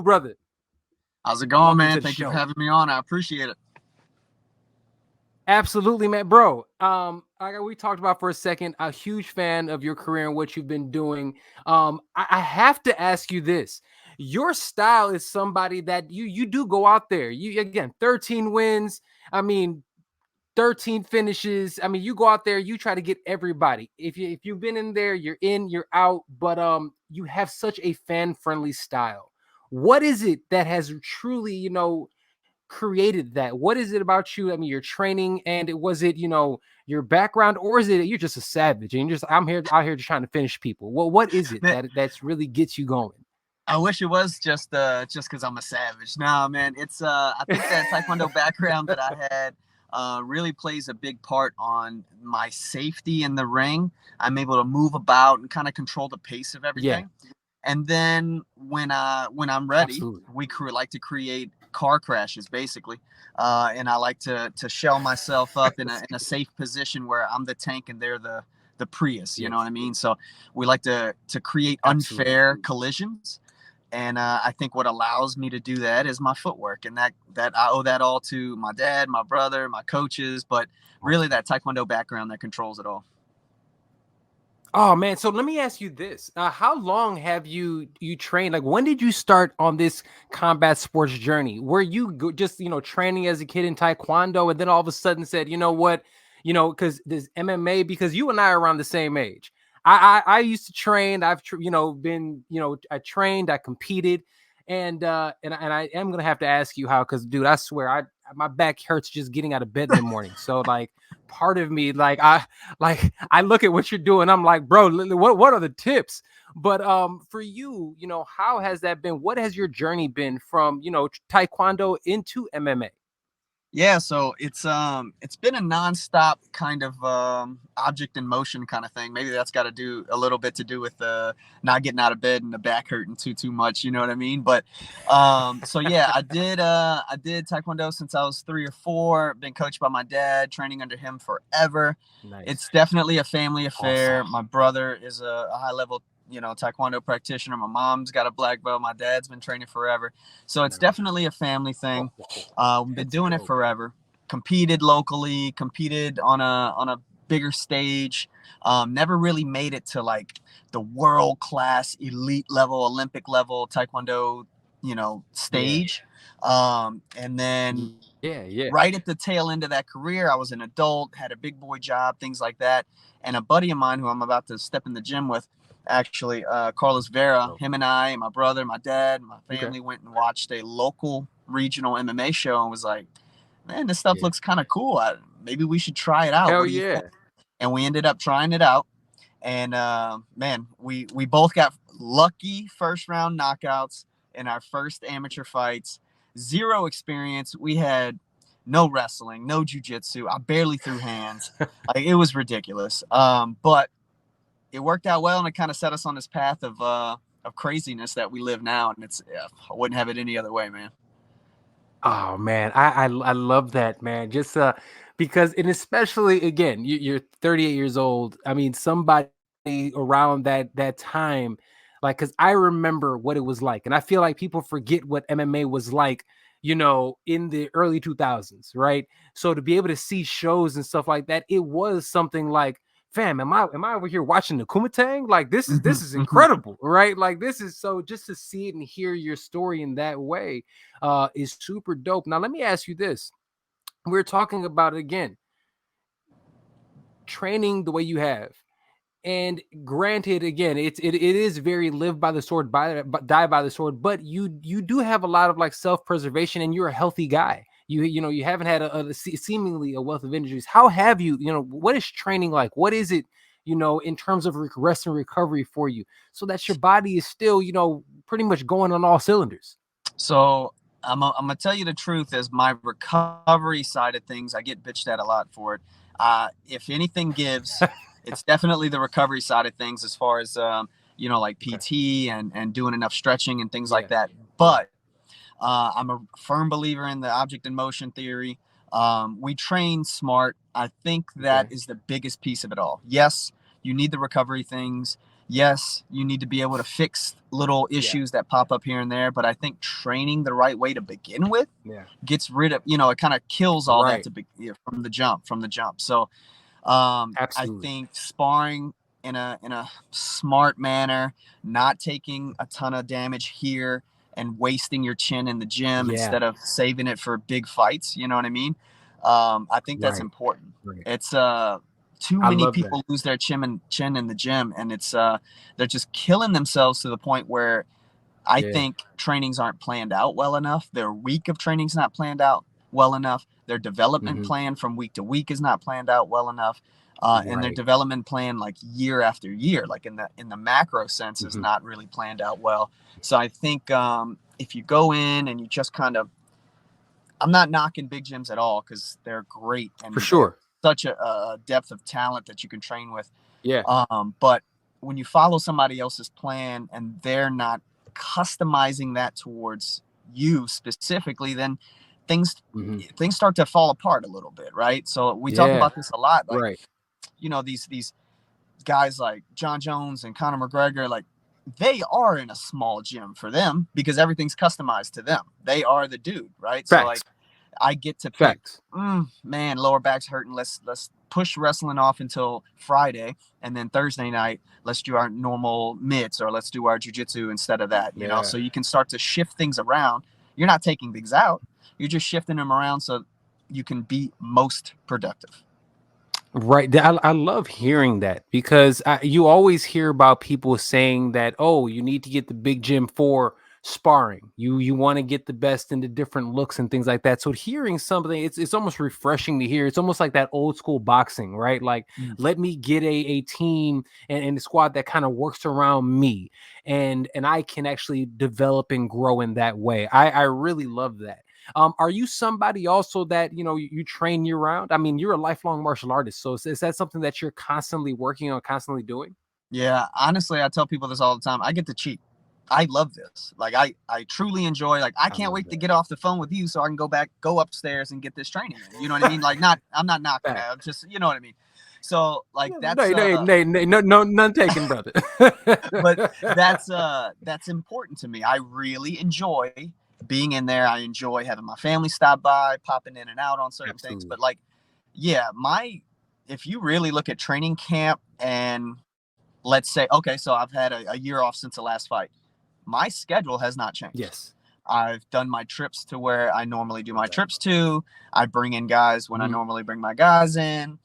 brother? How's it going, Welcome man? to the Thank you for show. having me on. I appreciate it. Absolutely, man, bro. Like we talked about for a second, a huge fan of your career and what you've been doing. I have to ask you this: your style is somebody that you do go out there. You again, 13 wins. I mean, 13 finishes. I mean, you go out there, you try to get everybody. If you've been in there, you're in, you're out. But you have such a fan friendly style. What is it that has truly, created that? What is it about you? I mean, your training, and was it, your background, or is it you're just a savage and you're just I'm here out here just trying to finish people? Well, what is it Man, that's really gets you going? I wish it was just because I'm a savage. No, man, it's I think that Taekwondo background that I had really plays a big part on my safety in the ring. I'm able to move about and kind of control the pace of Yeah, everything. And then when I'm ready, absolutely. like to create car crashes basically, and I like to shell myself up in a safe position where I'm the tank and they're the Prius. You know what Yes, I mean? So we like to create absolutely. unfair collisions. And I think what allows me to do that is my footwork, and that I owe that all to my dad, my brother, my coaches, but really Awesome. that Taekwondo background that controls it all. Oh man, so let me ask you this: how long have you trained? Like, when did you start on this combat sports journey? Were you just training as a kid in Taekwondo, and then all of a sudden said, you know what, because this MMA? Because you and I are around the same age. I used to train. I've been I trained, I competed, and I am gonna have to ask you how, because dude, I swear my back hurts just getting out of bed in the morning. So like part of me I look at what you're doing. I'm like, bro, what are the tips? But for you, how has that been? What has your journey been from taekwondo into MMA? Yeah, so it's been a nonstop kind of object in motion kind of thing. Maybe that's got to do a little bit to do with not getting out of bed and the back hurting too much. You know what I mean? But so yeah, I did taekwondo since I was 3 or 4. Been coached by my dad, training under him forever. Nice. It's definitely a family affair. Awesome. My brother is a high level taekwondo practitioner. My mom's got a black belt. My dad's been training forever, so it's Nice. definitely a family Oh, thing. oh, We've been that's doing it dope. forever. Competed locally, competed on a bigger stage. Never really made it to like the world class, elite level, Olympic level Taekwondo, Yeah. stage. And then Yeah, yeah. right at the tail end of that career, I was an adult, had a big boy job, things like that. And a buddy of mine who I'm about to step in the gym with, actually, Carlos Vera, Bro. him and I, my brother, my dad, my Okay. family went and watched a local regional MMA show and was like, man, this stuff Yeah. looks kind of cool. Maybe we should try it out. Hell What do you think? yeah. And we ended up trying it out. And man, we both got lucky first round knockouts in our first amateur fights. Zero experience. We had no wrestling, no jujitsu. I barely threw hands. Like it was ridiculous. But it worked out well, and it kind of set us on this path of craziness that we live now. And it's I wouldn't have it any other way, man. Oh man, I love that, man. Just because, and especially again, you're 38 years old. I mean, somebody around that time, like, because I remember what it was like, and I feel like people forget what MMA was like, in the early 2000s, right? So to be able to see shows and stuff like that, it was something like, fam, am I over here watching the Kumatang? Like this is incredible, right? Like this is so, just to see it and hear your story in that way is super dope. Now, let me ask you this. We're talking about, again, training the way you have. And granted, again, it is very live by the sword, die by the sword, but you do have a lot of like self-preservation, and you're a healthy guy. You haven't had seemingly a wealth of injuries. How have what is training like? What is it, in terms of rest and recovery for you, so that your body is still, pretty much going on all cylinders? So I'm gonna tell you the truth. As my recovery side of things, I get bitched at a lot for it. If anything gives, it's definitely the recovery side of things, as far as like Okay. PT and doing enough stretching and things like Yeah. that. Yeah. But I'm a firm believer in the object in motion theory. We train smart. I think that Okay. is the biggest piece of it all. Yes, you need the recovery things. Yes, you need to be able to fix little issues that pop up here and there, but I think training the right way to begin with gets rid of, it kind of kills all that from the jump. So I Absolutely. think sparring in a smart manner, not taking a ton of damage here and wasting your chin in the gym Yeah. instead of saving it for big fights. You know what I mean? I think that's Right. important. Right. It's too I many love that. people lose their chin in the gym, and it's they're just killing themselves to the point where I Yeah. think trainings aren't planned out well enough. Their week of training's not planned out well enough. Their development Hmm. plan from week to week is not planned out well enough. And their Right. development plan, like year after year, like in the macro sense, is Hmm. not really planned out well. So I think if you go in and you just kind of, I'm not knocking big gyms at all because they're great For and they have sure. such a depth of talent that you can train with. Yeah. But when you follow somebody else's plan and they're not customizing that towards you specifically, then things Hmm. things start to fall apart a little bit, right? So we talk Yeah. about this a lot, like Right. these guys like John Jones and Conor McGregor, like they are in a small gym for them because everything's customized to them. They are the dude, right? So like Facts. I get to pick, Facts. man, lower back's hurting. Let's push wrestling off until Friday, and then Thursday night let's do our normal mitts or let's do our jujitsu instead of that. Yeah. So you can start to shift things around. You're not taking things out. You're just shifting them around so you can be most productive. Right. I love hearing that because you always hear about people saying that, oh, you need to get the big gym for sparring. You want to get the best in the different looks and things like that. So hearing something, it's almost refreshing to hear. It's almost like that old school boxing, right? Like, let me get a team and a squad that kind of works around me and I can actually develop and grow in that way. I really love that. Are you somebody also that you train year round? I mean, you're a lifelong martial artist, so is that something that you're constantly working on, constantly doing? Yeah, honestly, I tell people this all the time. I get to cheat. I love this. Like I truly enjoy. Like I I can't love wait to that. get off the phone with you so I can go upstairs and get this training in. You know what I mean? Like I'm not knocking Fact. that. I'm just, you know what I mean. So like No, that's no, none taken, brother. but that's important to me. I really enjoy being in there. I enjoy having my family stop by, popping in and out on certain things. Absolutely. But like, yeah, if you really look at training camp and let's say, okay, so I've had a year off since the last fight. My schedule has not changed. Yes. I've done my trips to where I normally do Love my that. trips to. I bring in guys when I Mhm. normally bring my guys in.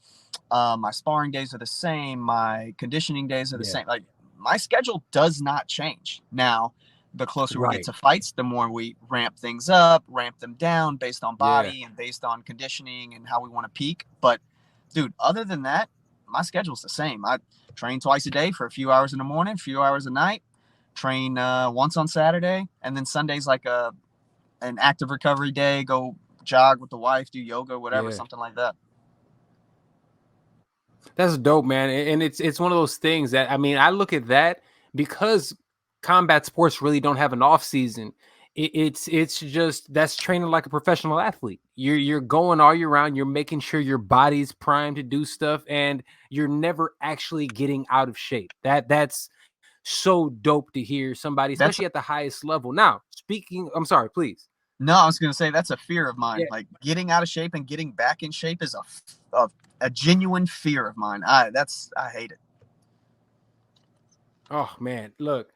My sparring days are the same. My conditioning days are the Yeah. same. Like my schedule does not change. Now, the closer we get Right. to fights, the more we ramp things up, ramp them down based on Yeah. body and based on conditioning and how we want to peak. But dude, other than that, my schedule's the same. I train twice a day for a few hours in the morning, a few hours at night. Train once on Saturday, and then Sunday's like an active recovery day. Go jog with the wife, do yoga, whatever, Yeah. something like that. That's dope, man. And it's one of those things that I mean, I look at that because combat sports really don't have an off season. It's just that's training like a professional athlete. You're going all year round. You're making sure your body's primed to do stuff, and you're never actually getting out of shape. That's so dope to hear somebody, That's especially at the highest level. Now, speaking, I'm sorry, please. No, I was gonna say that's a fear of mine. Yeah. Like getting out of shape and getting back in shape is a genuine fear of mine. I hate it. Oh man, look,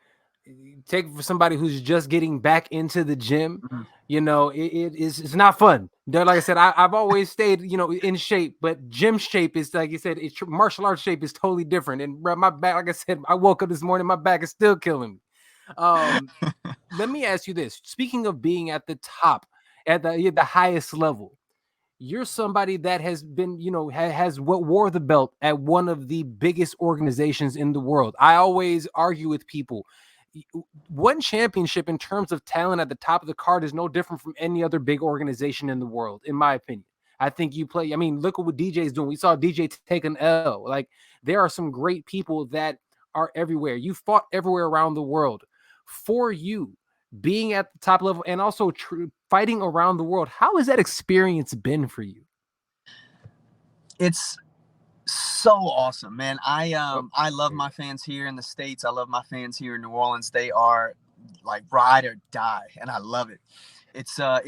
take it for somebody who's just getting back into the gym. Mhm. It's not fun. Like I said, I've always stayed in shape, but gym shape is like you said, martial arts shape is totally different. And my back, like I said, I woke up this morning, my back is still killing me. Um, Let me ask you this: speaking of being at the top, at the highest level, you're somebody that has been, has what wore the belt at one of the biggest organizations in the world. I always argue with people. One championship in terms of talent at the top of the card is no different from any other big organization in the world, in my opinion. I think you play. I mean, look at what DJ is doing. We saw DJ take an L. Like there are some great people that are everywhere. You fought everywhere around the world. For you, being at the top level and also fighting around the world, how has that experience been for you? It's So awesome, man. Oh, I love my fans here in the States. I love my fans here in New Orleans. They are like ride or die, and I love it. It's a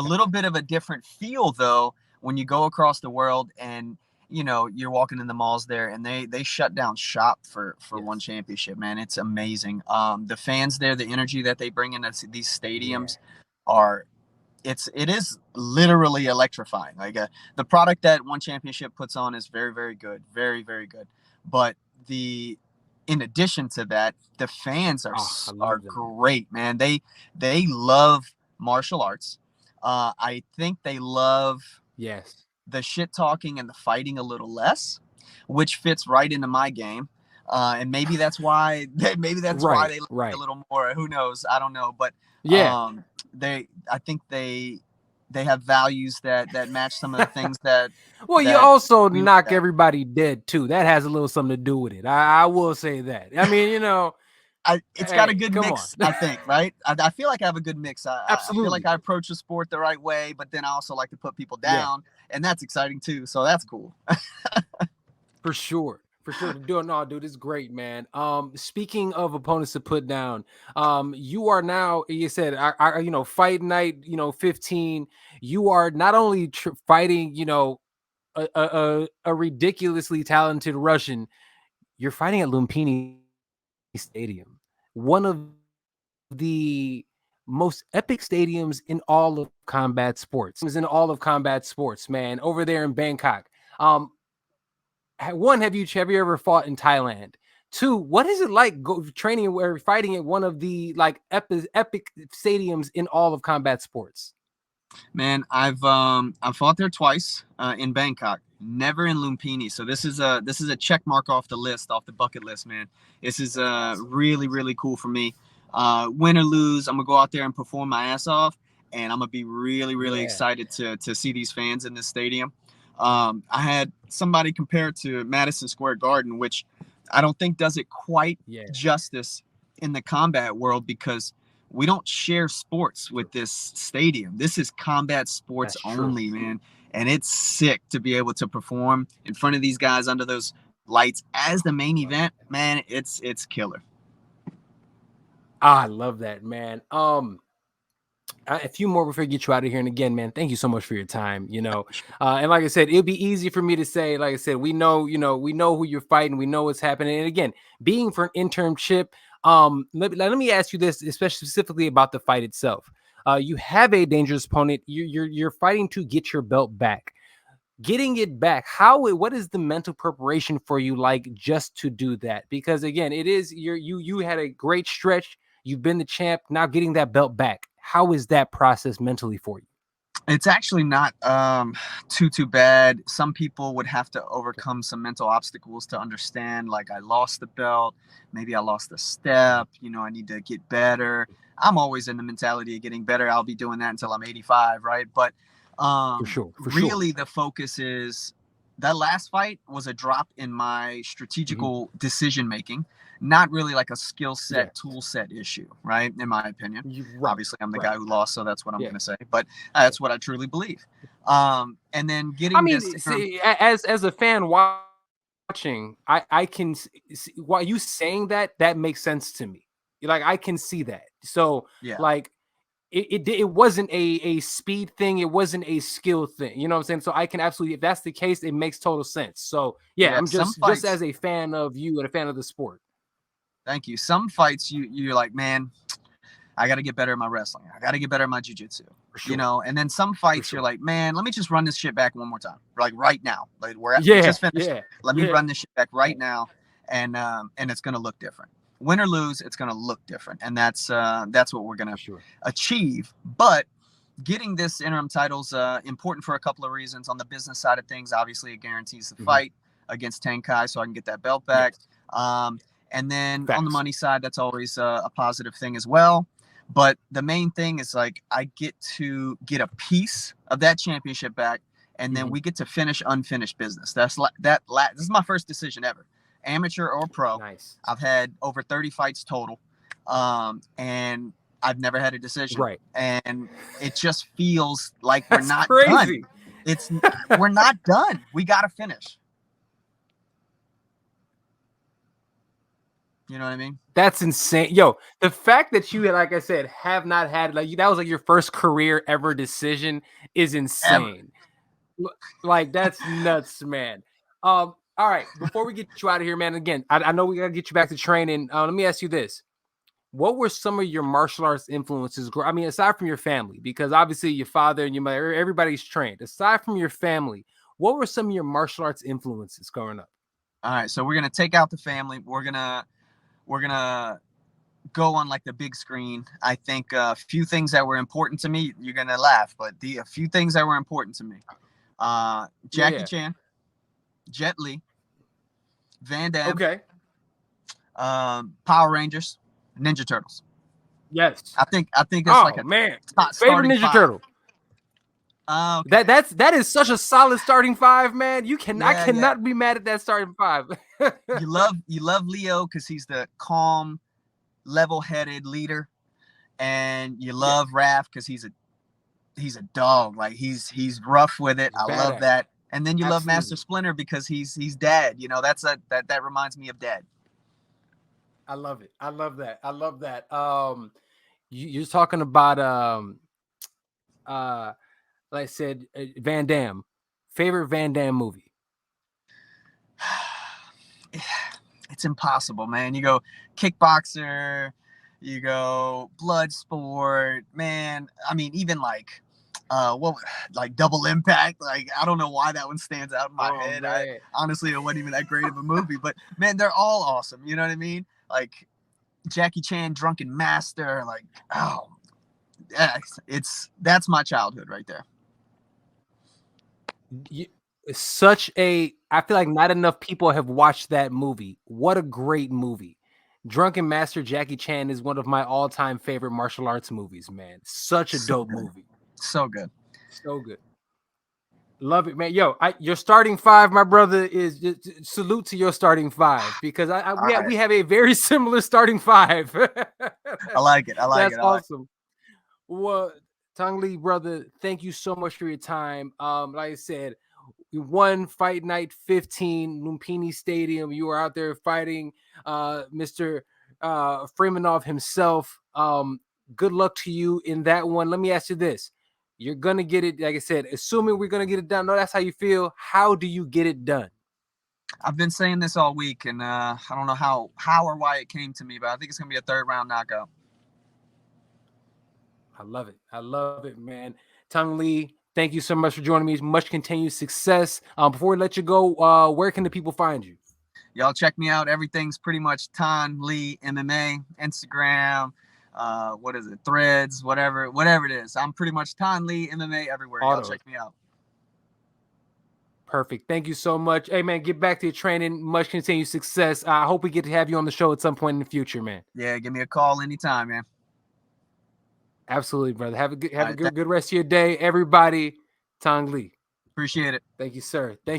little bit of a different feel though when you go across the world and you're walking in the malls there, and they shut down shop for one yes. championship, man. It's amazing. The fans there, the energy that they bring in these Yeah. stadiums are it is literally electrifying. Like the product that one championship puts on is very, very good, very, very good. But the in addition to that, the fans Oh, I are love them. great, man. They love martial arts. I think they love Yes. the shit talking and the fighting a little less, which fits right into my game. And maybe that's why Right. they like me a Right. little more. Who knows? I don't know. But Yeah. I think they have values that match some of the things that Well, you that also we look knock at. everybody dead too. That has a little something to do with it. I will say that. I mean, It's got a hey, good come on. mix, I think, right? I feel like I have a good mix. I feel like Absolutely. I approach the sport the right way, but then I also like to put people Yeah, down, and that's exciting too. So that's cool. for sure. For sure. To do it, no, dude, it's great, man. Speaking of opponents to put down, you are now, you said, fight night, 15. You are not only fighting, a ridiculously talented Russian. You're fighting at Lumpini Stadium, one of the most epic stadiums in all of combat sports. Is in all of combat sports, man. Over there in Bangkok. Um, One, have you ever fought in Thailand? Two, what is it like training or fighting at one of the like epic stadiums in all of combat sports? Man, I've fought there twice in Bangkok, never in Lumpini. So this is a check mark off the list, off the bucket list, man. This is That's awesome. really, really cool for me. Win or lose, I'm gonna go out there and perform my ass off, and I'm gonna be really, really Yeah, excited to see these fans in this stadium. I had somebody compare it to Madison Square Garden, which I don't think does it quite yeah, justice in the combat world, because we don't share sports true. with this stadium. This is combat sports That's true. only, man. And it's sick to be able to perform in front of these guys under those lights as the main Love event. that. Man, it's killer. I love that, man. A few more before we get you out of here. And again, man, thank you so much for your time. And like I said, it'll be easy for me to say. Like I said, we know, we know who you're fighting. We know what's happening. And again, being for an internship, let me ask you this, especially specifically about the fight itself. You have a dangerous opponent. You're fighting to get your belt back. Getting it back, what is the mental preparation for you like just to do that? Because again, it is you had a great stretch, you've been the champ. Now getting that belt back, how is that process mentally for you? It's actually not too bad. Some people would have to overcome some mental obstacles to understand, like, I lost the belt, maybe I lost a step, I need to get better. I'm always in the mentality of getting better. I'll be doing that until I'm 85, right? But For sure, for sure. really the focus is that last fight was a drop in my Mhm. strategical decision making, not really like a skill Yeah, set, tool set issue, right? In my opinion. right, Obviously, I'm the right. guy who lost, so that's what I'm Yeah, going to say. But yeah. that's what I truly believe. And then I getting this mean, interim. see, as a fan watching, I can see, while you saying that makes sense to me. Like I can see that. So Yeah, like it wasn't a speed thing, it wasn't a skill thing, you know what I'm saying? So I can absolutely, if that's the case, it makes total sense. So yeah, yeah. I'm Some just fights. as a fan of you and a fan of the sport. Thank you. Some fights, you're like, man, I got to get better at my wrestling. I got to get better at my jujitsu. For sure, And then some for fights, you're sure. like, man, let me just run this shit back one more time, like right now. Like we Yeah, just finished. yeah, Let me yeah, run this shit back right now, and it's gonna look different. Win or lose, it's gonna look different, and that's what we're for gonna sure. achieve. But getting this interim title's important for a couple of reasons. On the business side of things, obviously, it guarantees the Mhm. fight against Tenkai, so I can get that belt back. Yes, Um, and then on the facts. money side, that's always a positive thing as well. But the main thing is, like, I get to get a piece of that championship back, and then Mhm. we get to finish unfinished business. This is my first decision ever, amateur or pro. Nice. I've had over 30 fights total, and I've never had a decision. Right. And it just feels like we're That's not done. crazy. It's we're not done. We got to finish. You know what I mean? That's insane. Yo, the fact that you, like I said, have not had like that was like your first career ever decision is Ever. insane. Like that's nuts, man. All right, before we get you out of here, man. Again, I know we gotta get you back to training. Let me ask you this: what were some of your martial arts influences? I mean, aside from your family, because obviously your father and your mother, everybody's trained. Aside from your family, what were some of your martial arts influences growing up? All right, so we're gonna take out the family. We're gonna go on like the big screen. I think a few things that were important to me. You're gonna laugh, but a few things that were important to me. Jackie Yeah. Chan, Jet Li, Van Damme, Okay. Power Rangers, Ninja Turtles. Yes. I think it's like Oh a man, favorite starting Ninja five. Turtle. Okay. That is such a solid starting five, man. I Yeah. cannot be mad at that starting five. You love Leo because he's the calm, level-headed leader, and you Yeah, love Raph because he's a dog. Like he's rough with it. he's I love badass. that. And then you love Master Absolutely. Splinter because he's dad. You know, that reminds me of dad. I love it. I love that. I love that. You're talking about uh like I said, Van Damme. Favorite Van Damme movie? It's impossible, man. You go kickboxer, you go blood sport, man. I mean, even like what like double impact. Like I don't know why that one stands out in my Oh head. I man. honestly it wasn't even that great of a movie, but man, they're all awesome. You know what I mean? Like Jackie Chan, Drunken Master, like oh yeah, that's my childhood right there. You, such a I feel like not enough people have watched that movie. What a great movie. Drunken Master Jackie Chan is one of my all-time favorite martial arts movies, man. Such a So dope good. movie. So good. So good. Love it, man. Yo, your starting five, my brother, is salute to your starting five because All right. we have a very similar starting five. I like it. I like That's it. I like awesome. Well, Tong Lee, brother, thank you so much for your time. Like I said, we won Fight Night 15, Lumpini Stadium. You were out there fighting Mr. Freemanov himself. Good luck to you in that one. Let me ask you this. You're going to get it, like I said, assuming we're going to get it done. No, that's how you feel. How do you get it done? I've been saying this all week, and I don't know how or why it came to me, but I think it's gonna be a third round knockout. I love it. I love it, man. Tong Lee, thank you so much for joining me. Much continued success. Before we let you go, where can the people find you? Y'all check me out. Everything's pretty much Tan Lee MMA, Instagram, what is it, Threads, whatever it is. I'm pretty much Tan Lee MMA everywhere. Y'all check me out. Perfect. Thank you so much. Hey, man, get back to your training. Much continued success. I hope we get to have you on the show at some point in the future, man. Yeah, give me a call anytime, man. Absolutely, brother. Have a good rest of your day, everybody. Tong Lee. Appreciate it. Thank you, sir. Thank you.